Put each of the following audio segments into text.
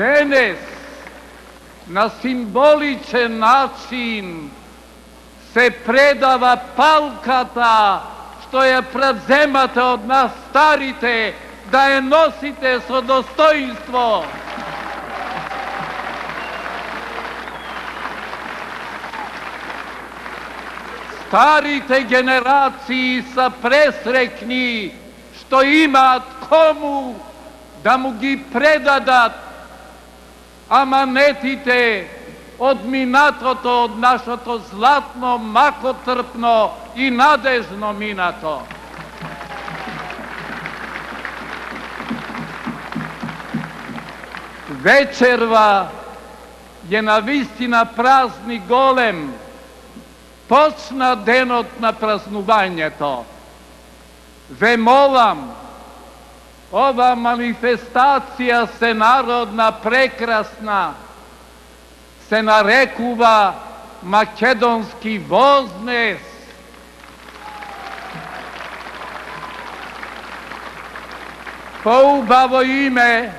Денес на символичен начин се предава палката што ја преземате од нас старите, да ја носите со достоинство. Старите генерации са пресрекни што имаат кому да му ги предадат аманетите од минатото, од нашето златно, макотрпно и надежно минато. Вечерва е навистина празник голем. Почна денот на празнувањето. Ве молам, ова манифестација сенародна, прекрасна, се нарекува македонски вознес. Поубаво име,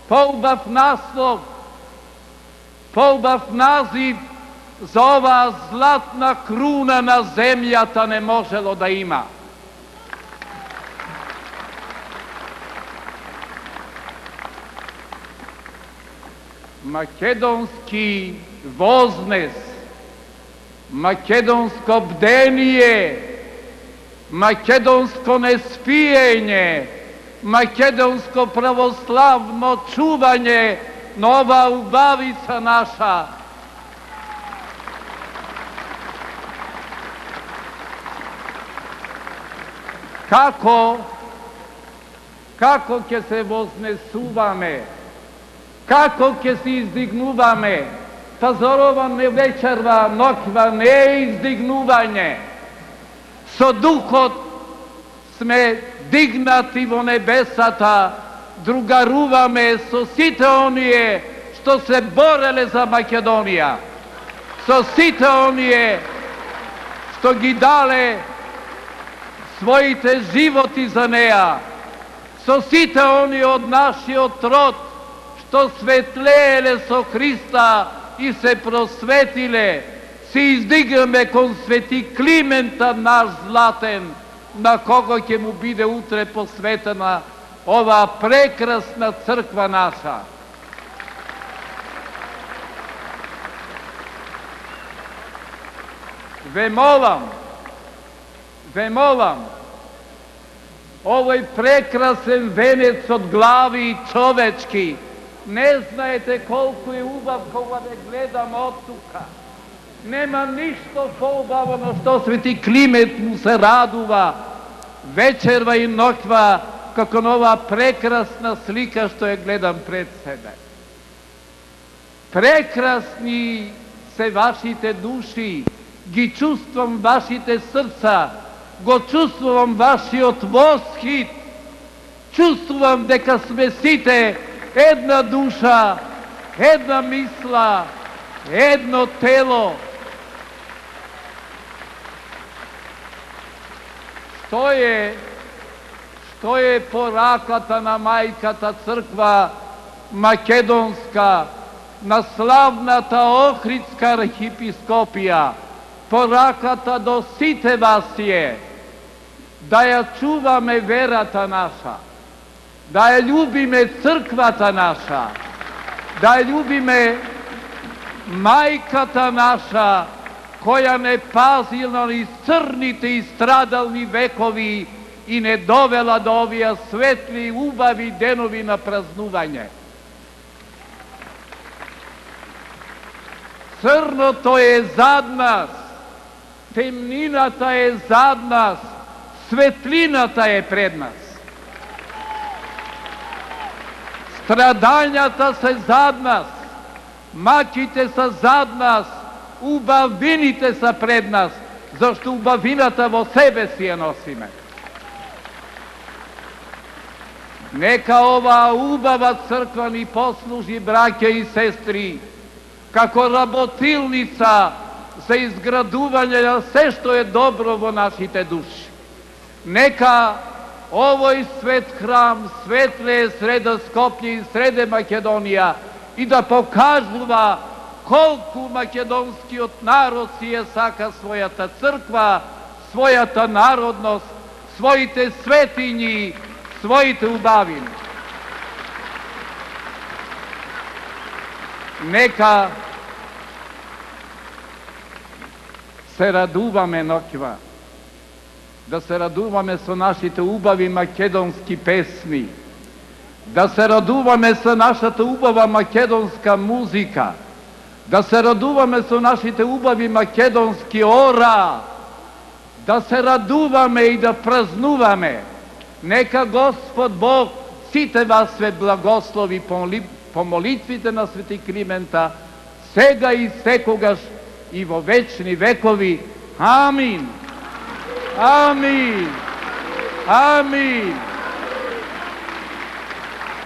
поубав наслов, поубав назив за оваа златна круна на земјата не можело да има. Македонски вознес, македонско бдение, македонско неспиење, македонско православно чување на оваа убавица наша. Како ќе се вознесуваме, како ќе се издигнуваме, па зар ова не вечерва, ноќва не е издигнување. Со духот сме дигнати во небесата, другаруваме со сите оние што се бореле за Македонија, со сите оние што ги дале своите животи за неа, со сите оние од нашиот род што светлееле со Христа и се просветиле, се издигаме кон свети Климента наш златен, на кого ќе му биде утре посветена оваа прекрасна црква наша. Ве молам, овој прекрасен венец од глави човечки, не знаете колку е убав кога ве гледам од тука. Нема ништо поубаво на што свети Климент му се радува вечерва и ноќва како на оваа прекрасна слика што ја гледам пред себе. Прекрасни се вашите души, ги чувствам вашите срца, го чувствувам вашиот восхит, чувствувам дека сме сите една душа, една мисла, едно тело. Што е пораката на мајката црква македонска, на славната Охридска архиепископија? Пораката до сите вас е да ја чуваме верата наша, да ја љубиме црквата наша, да ја љубиме мајката наша, која не пазила низ црните и страдални векови и не довела до овие светли и убави денови на празнување. Црното е зад нас, темнината е зад нас, светлината е пред нас. Страдањата се зад нас, мачите се зад нас, убавините са пред нас, зашто убавината во себе си ја носиме. Нека оваа убава црква ни послужи, браќа и сестри, како работилница за изградување на се што е добро во нашите души. Нека овој свет храм светлее среде Скопје и среде Македонија и да покажува колку македонскиот народ си ја сака својата црква, својата народност, своите светињи, своите убавини. Нека се радуваме ноќва, да се радуваме со нашите убави македонски песни, да се радуваме со нашата убава македонска музика, да се радуваме со нашите убави македонски ора, да се радуваме и да празнуваме. Нека Господ Бог сите вас ве благослови по молитвите на Свети Климента, сега и секогаш и во вечни векови. Амин. Амин. Амин.